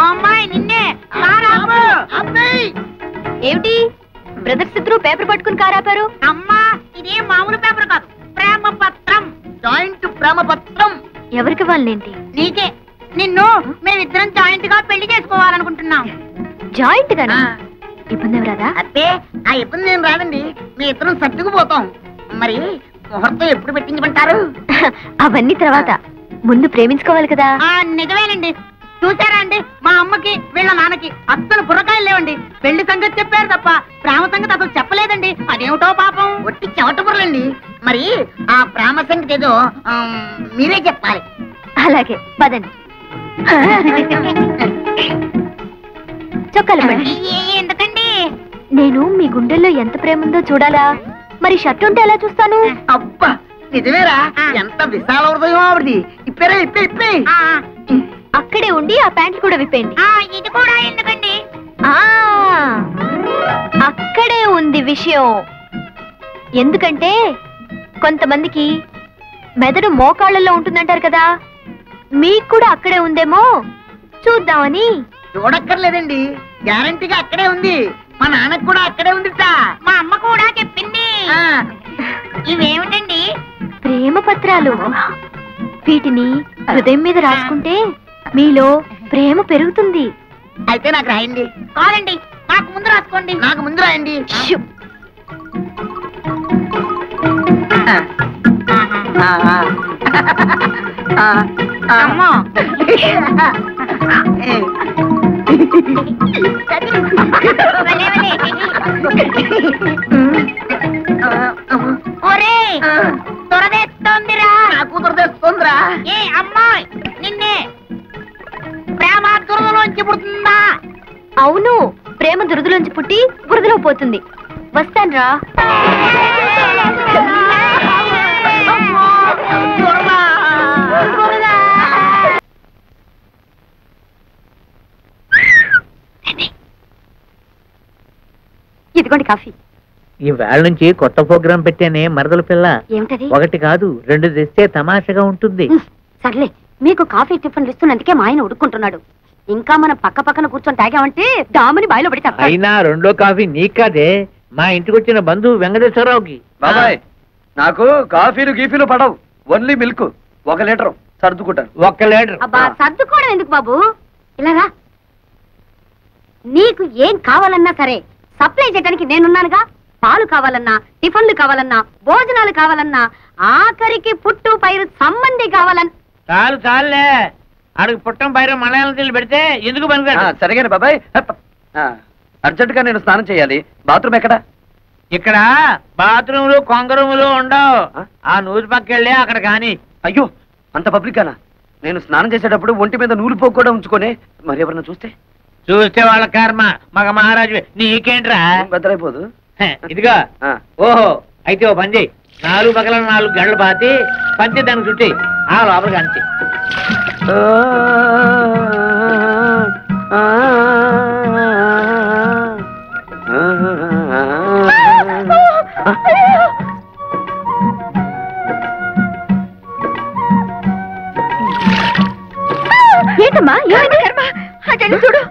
అమ్మాయి నిన్నే ఏమిటి బ్రదర్స్ ఇద్దరు పేపర్ పట్టుకుని కారాపారు? అమ్మా ఇదే మామూలు పేపర్ కాదు, ప్రేమ పత్రం. జాయింట్ ప్రేమ పత్రం. ఎవరికి వాళ్ళేంటి? నీకే. నిన్ను మేమిద్దరం జాయింట్ గా పెళ్లి చేసుకోవాలనుకుంటున్నాం. జాయింట్ గానా? ఇబ్బంది రాదా? అబ్బే ఆ ఇబ్బంది ఏం రాదండి, మీ ఇద్దరం సర్దుకుపోతాం. మరి ముహూర్తం ఎప్పుడు పెట్టించమంటారు? అవన్నీ తర్వాత, ముందు ప్రేమించుకోవాలి కదా. నిజమేనండి. చూసారా అండి, మా అమ్మకి వీళ్ళ నాన్నకి అస్సలు బుర్రకాయలు లేవండి. పెళ్లి సంగతి చెప్పారు తప్ప ప్రేమ సంగతి అసలు చెప్పలేదండి. అదేమిటో పాపం, ఒట్టి చెమట బుర్రలండి. మరి ఆ ప్రేమ సంగతి ఏదో మీరే చెప్పాలి. అలాగే పదండి. చొక్కాలు ఎందుకండి? నేను మీ గుండెల్లో ఎంత ప్రేమ ఉందో చూడాలా? మరి షర్ట్ ఉంటే ఎలా చూస్తాను? అబ్బా నిజమేరా, ఎంత విశాల హృదయం ఆవిడది. ఇప్పేరా ఇప్పే. అక్కడే ఉండి ఆ ప్యాంట్లు కూడా విప్పేయండి. ఇది కూడా ఎందుకండి? అక్కడే ఉంది విషయం. ఎందుకంటే కొంతమందికి మెదడు మోకాళ్ళలో ఉంటుందంటారు కదా, మీకు కూడా అక్కడే ఉందేమో చూద్దామని. చూడక్కర్లేదండి, గ్యారంటీగా అక్కడే ఉంది. మా నాన్నకు కూడా అక్కడే ఉందిట. మా అమ్మ కూడా చెప్పింది. ఇవేమిటండి? ప్రేమ పత్రాలు. వీటిని హృదయం మీద రాసుకుంటే మీలో ప్రేమ పెరుగుతుంది. అయితే నాకు రాయండి. కాదండి, నాకు ముందు రాసుకోండి. నాకు ముందు రాయండి. అమ్మా ఒరే దొరదేస్తోందిరా. నాకు దొరదేస్తోందిరా. ఏ అమ్మాయి నిన్నే ప్రేమ దురదలోంచి పుడుతుందా? అవును, ప్రేమ దురదలోంచి పుట్టి బురదలో పోతుంది. వస్తాన్రా. ఇదిగోండి కాఫీ. ఈ వేళ నుంచి కొత్త ప్రోగ్రాం పెట్టానే మరదల పిల్ల. ఏమిటది? ఒకటి కాదు 2 తెస్తే తమాషగా ఉంటుంది. సర్లే, మీకు కాఫీ టిఫిన్లు ఇస్తున్నందుకే మా ఆయన ఉడుకుంటున్నాడు. ఇంకా మనం పక్క పక్కన కూర్చొని తాగామంటే దాముని బాయిలో పడి తప్ప. అయినా 2వ కాఫీ నీకాదే, మా ఇంటికి వచ్చిన బంధువు వెంకటేశ్వరరావుకి. బాబాయ్ నాకు కాఫీలు గీఫీలు పడవు, ఓన్లీ మిల్క్. 1 లీటర్ సర్దుకుంటాను. 1 లీటర్. అబ్బా సర్దుకోవడం ఎందుకు బాబు, ఇలాగా. నీకు ఏం కావాలన్నా సరే సప్లై చేయడానికి నేనున్నానుగా. పాలు కావాలన్నా, టిఫిన్లు కావాలన్నా, భోజనాలు కావాలన్నా, ఆఖరికి పుట్టు పైరు సంబంధి కావాలన్నా. చాలు చాలులే, అడుగు పుట్టం పైన మలయాళం తెలు పెడితే ఎందుకు పనికిరాదు. సరిగానే బాబాయ్, అర్జెంట్ గా నేను స్నానం చేయాలి. బాత్రూమ్ ఎక్కడ? ఇక్కడ బాత్రూములు కొంగరూములు ఉండవు. ఆ నూరు పక్కెళ్ళి అక్కడ కాని. అయ్యో అంత పబ్లిక్ గానా? నేను స్నానం చేసేటప్పుడు ఒంటి మీద నూలు పోగు కూడా ఉంచుకొని మరి ఎవరన్నా చూస్తే వాళ్ళ కర్మ. మగ మహారాజు నీకేంట్రా? బద్దరైపోదు. ఇదిగా ఓహో, అయితే ఓ పని చేయి, 4 పక్కల 4 గంటలు పాతి పంచి దానికి చుట్టి ఆ లోపల కంచి. ఏంటమ్మా ఏమైంది? కర్మ అటెండి చూడు.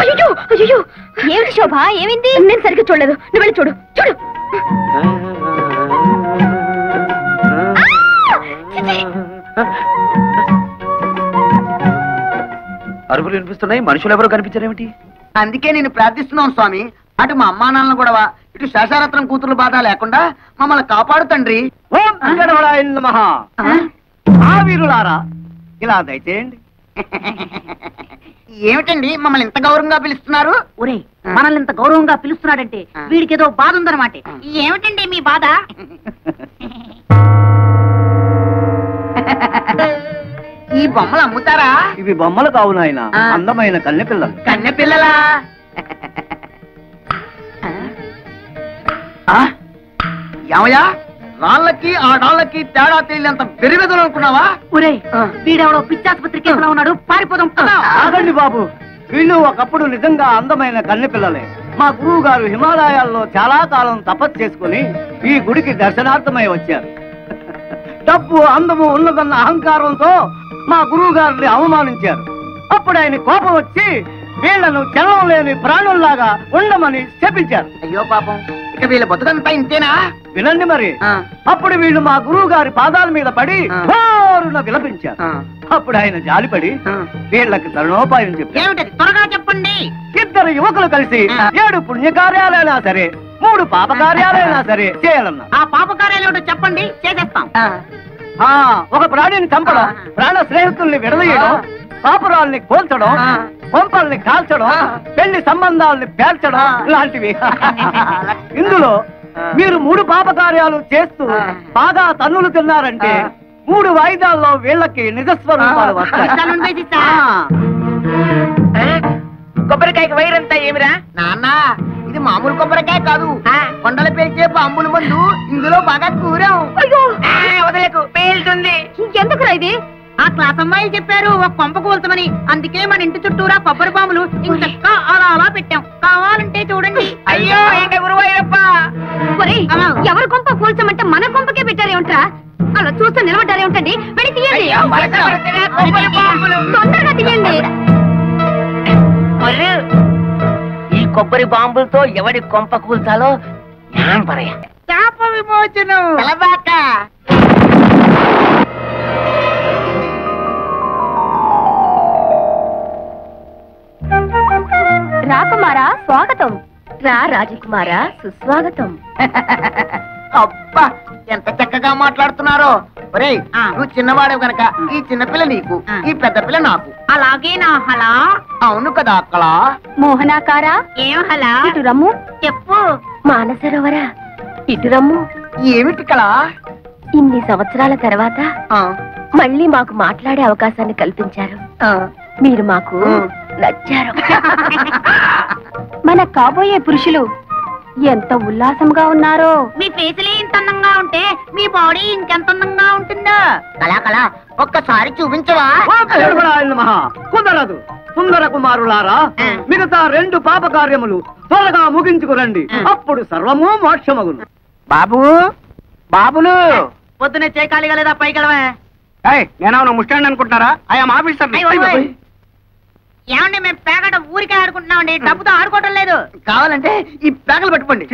అయ్యో అయ్యో, ఏమిటి శోభ, ఏమైంది? నేను సరిగ్గా చూడలేదు, నువ్వు వెళ్ళి చూడు. చూడు. అరుపులు వినిపిస్తున్నాయి, మనుషులు ఎవరో కనిపించారేమిటి? అందుకే నేను ప్రార్థిస్తున్నాను స్వామి, అటు మా అమ్మా నాన్నలు గొడవ, ఇటు శేషారత్నం కూతురు బాధ లేకుండా మమ్మల్ని కాపాడు తండ్రి. వీరులారా ఇలా దయచేయండి. ఏమిటండి మమ్మల్ని ఇంత గౌరవంగా పిలుస్తున్నారు? ఒరే మనల్ని ఇంత గౌరవంగా పిలుస్తున్నాడంటే వీడికి ఏదో బాధ ఉందన్నమాట. ఏమిటండి మీ బాధ? ఈ బొమ్మలు అమ్ముతారా? ఇవి బొమ్మలు కావు నాయన, అందమైన కన్నె పిల్లలు. కన్నె పిల్లలా? ఏమయ్యా, రాళ్ళకి ఆ డాళ్ళకి తేడా తెలియనంత పెరివెదలు అనుకున్నావా? ఒరే వీడెవడో పిచ్చాసుపత్రి కేసులో ఉన్నాడు, పారిపోదాం. ఆగండి బాబు, వీళ్ళు ఒకప్పుడు నిజంగా అందమైన కన్నె పిల్లలే. మా గురువు గారు హిమాలయాల్లో చాలా కాలం తపస్సు చేసుకుని ఈ గుడికి దర్శనార్థమై వచ్చారు. డబ్బు అందము ఉన్నదన్న అహంకారంతో మా గురువు గారిని అవమానించారు. అప్పుడు ఆయన కోపం వచ్చి వీళ్లను చలనం లేని ప్రాణుల్లాగా ఉండమని శపించారు. అయ్యో పాపం, ఇక వీళ్ళ బతుకంతా ఇంతేనా? వినండి మరి. అప్పుడు వీళ్ళు మా గురువు గారి పాదాల మీద పడి హోరున విలపించారు. అప్పుడు ఆయన జాలిపడి వీళ్ళకి తరుణోపాయం చెప్పారు. ఏమిటది? త్వరగా చెప్పండి. 2 యువకులు కలిసి 7 పుణ్యకార్యాలైనా సరే 3 పాపకార్యాలైనా సరే చేయాలన్నా. ఆ పాపకార్యాలు ఏమిటో చెప్పండి, చేసేస్తాం. ఒక ప్రాణిని చంపడం, ప్రాణ స్నేహితుల్ని విడదీయడం, పాపురాల్ని కోల్చడం, పంపల్ని కాల్చడం, పెళ్లి సంబంధాలని పేర్చడం లాంటివి. ఇందులో మీరు 3 పాపకార్యాలు చేస్తూ బాగా తన్నులు తిన్నారంటే 3 వాయిదాల్లో వీళ్ళకి నిజస్వరూపాలు వస్తాయి. కొబ్బరికాయకి వైరంతా ఏమిరా? నాన్న, ఇది మామూలు కొబ్బరికాయ కాదు, కొండలు పేల్చే బాంబుల మందు. ఇందులో బాగా కూరాం. వదలకు, పేలుతుంది. ఎందుకురా ఇది? ఆ క్లాస్ అమ్మాయిలు చెప్పారు ఒక కొంప కూల్చమని. అందుకే మన ఇంటి చుట్టూరా కొబ్బరి బాంబులు ఇంకా అలా అలా పెట్టాం. కావాలంటే చూడండి. అయ్యో గురువయ్యప్ప, ఒరేయ్, ఎవరి కొంప కూల్చమంటే మన కొంపకే పెట్టారేమిట్రా? అలా చూస్తూ నిలబడ్డారేమిటండి? వెళ్ళి తీయండి, తొందరగా తీయండి. ఈ కొబ్బరి బాంబులతో ఎవడి కొంప కూల్చాలో జ్ఞానం పరయ. శాప విమోచనం. రాకుమారా స్వాగతం. రా రాజకుమారా సుస్వాగతం. అబ్బా, ఎంత చక్కగా మాట్లాడుతున్నారో. ఒరేయ్, నువ్వు చిన్నవాడు గనక ఈ చిన్నపిల్ల నీకు, ఈ పెద్ద పిల్ల నాకు. అలాగే నా హలా. అవును కదా అక్కడ. మోహనాకారా, ఏం హలా? ఇటు రమ్ము. చెప్పు. మానసరోవరా, ఇటు రమ్ము. ఏమిటి కళా? ఇన్ని సంవత్సరాల తర్వాత మళ్ళీ మాకు మాట్లాడే అవకాశాన్ని కల్పించారు. మీరు మాకు నచ్చారు. మన కాబోయే పురుషులు ఎంత ఉల్లాసంగా ఉన్నారో. మీ ఫేసులే ఇంత అందంగా ఉంటే మీ బాడీ ఇంకెంత అందంగా ఉంటుందో. కళా కళా, ఒక్కసారి చూపించవా? కుదరదు. సుందర కుమారులారా, మిగతా 2 పాపకార్యములు త్వరగా ముగించుకురండి. అప్పుడు సర్వము మోక్షమగును. బాబు, బాబులు పొద్దునే చేకాలిగా లేదా పైకెళ్ళవే. నేనేమన్నా ముస్టాండ్ అనుకుంటారా? I'm officer. ఏమండి, మేము పేకట ఊరికే ఆడుకుంటున్నామండి, డబ్బుతో ఆడుకోవటం లేదు. కావాలంటే ఈ పేకలు పట్టుకోండి.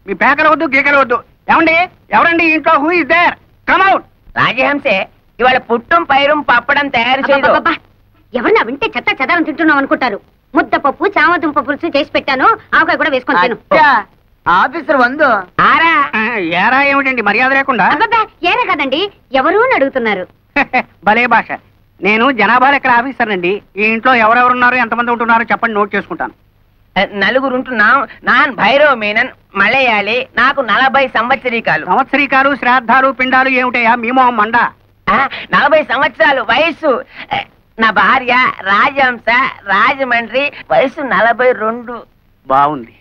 మీ పేకలు వద్దు, గీకలు వద్దు. ఏమండి, ఎవరండి ఇంట్లో? Who is there? Come out. రాజహంసే ఇవాళ పుట్టం పైరం పప్పడం తయారు చేయదు. ఎవరన్నా వింటే చెత్త చెదారం తింటున్నాం అనుకుంటారు. ముద్దపప్పు, చామదుంప పులుసు చేసి పెట్టాను, ఆవకాయ కూడా వేసుకొని తిను. ఆఫీసర్ వందు. ఆరా ఏరా ఏమిటండి మర్యాద లేకుండా? ఏరే కదండి, ఎవరు అని అడుగుతున్నారు. భలే భాష. నేను జనాభా లెక్కల ఆఫీసర్ అండి. ఈ ఇంట్లో ఎవరెవరున్నారు, ఎంతమంది ఉంటున్నారో చెప్పండి, నోట్ చేసుకుంటాను. 4 ఉంటున్నాం. నాన్ భైరవ మేనన్, మలయాళి. నాకు 40 సంవత్సరీకాలు. సంవత్సరీకాలు, శ్రాద్ధాలు, పిండాలు ఏమిటయా మీ మొహం మండ? 40 సంవత్సరాలు వయస్సు. నా భార్య రాజహంస, రాజమండ్రి, వయసు 42. బాగుంది.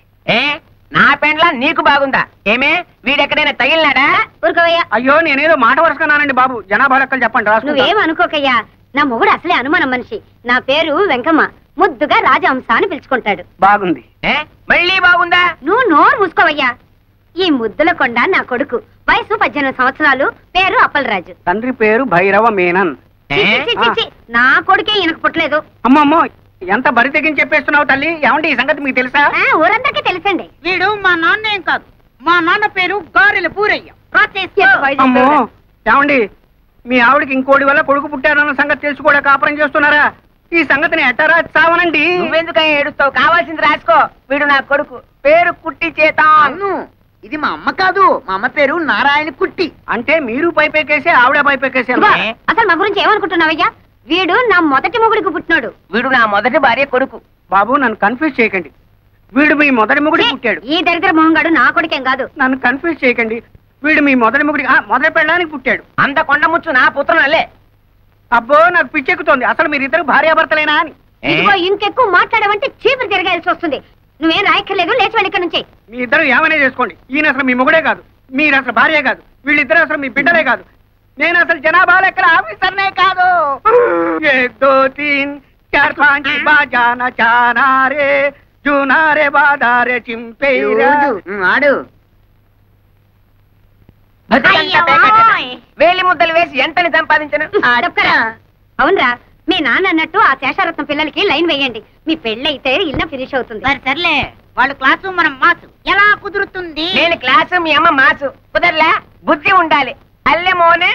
నా పెండ్లా నీకు బాగుందా? ఏమే, వీడెక్కడైనా తగిలినాడా? ఊరుకోవయ్యా. అయ్యో, నేనేదో మాట వరుసకున్నానండి బాబు. జనాభా లెక్కలు చెప్పండి, రాసుకుంటా. నువ్వేం అనుకోకయ్యా, నా మొగుడు అసలే అనుమానం మనిషి. నా పేరు వెంకమ్మ, ముద్దుగా రాజహంస అని పిలుచుకుంటాడు. బాగుంది. మళ్ళీ బాగుందా? నువ్వు నోరు మూసుకోవయ్యా. ఈ ముద్దుల కొండ నా కొడుకు, వయసు 18 సంవత్సరాలు, పేరు అప్పలరాజు. తండ్రి పేరు భైరవ మేనన్. నా కొడుకే ఈయనకు పుట్టలేదు. అమ్మమ్మో, ఎంత బరి తెగించి చెప్పేస్తున్నావు తల్లి. ఏమంటే ఈ సంగతి మీకు తెలుసా? ఊరందరికీ తెలుసండి. వీడు మా నాన్న ఏం కాదు. మా నాన్న పేరు గారెల పూరయ్య. అమ్మో, ఏమండి, మీ ఆవిడకి ఇంకోటి వల్ల కొడుకు పుట్టారన్న సంగతి తెలుసు కూడా కాపురం చేస్తున్నారా? ఈ సంగతిని ఎట్టారా చావనండి. నువ్వెందుకని ఏడుస్తావు? కావాల్సింది రాసుకో. వీడు నా కొడుకు, పేరు కుట్టి చేత. ఇది మా అమ్మ కాదు, మా అమ్మ పేరు నారాయణ కుట్టి. అంటే మీరు పైపెక్కేసి ఆవిడ పైపెక్కేసి. అసలు మా గురించి ఏమనుకుంటున్నావయ్యా? వీడు నా మొదటి మొగుడికి పుట్టినాడు. వీడు నా మొదటి భార్య కొడుకు. బాబు, నన్ను కన్ఫ్యూజ్ చేయకండి. వీడు మీ మొదటి మొగుడికి పుట్టాడు. ఈ దరిద్ర మొహంగాడు నా కొడుకేం కాదు. నన్ను కన్ఫ్యూజ్ చేయకండి. వీడు మీ మొదటి మొగుడికి, మొదటి పెళ్ళడానికి పుట్టాడు. అంత కొండముచ్చు నా పుత్రునల్లే. అబ్బో, నాకు పిచ్చెక్కుతోంది. అసలు మీరిద్దరు భార్యాభర్తలేనా అని. ఇదిగో ఇంకెక్కువ మాట్లాడమంటే చీపురు తిరగాల్సి వస్తుంది. నువ్వేం రాయక్కర్లేదు, లేచి వెళ్ళి ఇక్కడ నుంచి. మీ ఇద్దరు ఏమైనా చేసుకోండి. ఈయన అసలు మీ మొగుడే కాదు, మీరు అసలు భార్య కాదు, వీళ్ళిద్దరు అసలు మీ బిడ్డలే కాదు. నేను అసలు జనాభా లెక్కల ఆఫీసర్నే కాదు. 1 2 3 चार पांच बाजाना चाना रे जूना रे बादारे चिंपेरा ఆడు వేలి ముద్దలు వేసి ఎంతని సంపాదించను చెప్పరా అవునరా మీ నాన్న అన్నట్టు ఆ శేషారత్నం పిల్లలకి లైన్ వేయండి మీ పెళ్ళైతే ఇల్లు ఫినిష్ అవుతుంది సరే సర్లే వాళ్ళు క్లాసు మనం మాసు ఎలా కుదురుతుంది నేను క్లాసు మీ అమ్మ మాసు కుదరలే బుద్ధి ఉండాలి అల్లె మోనే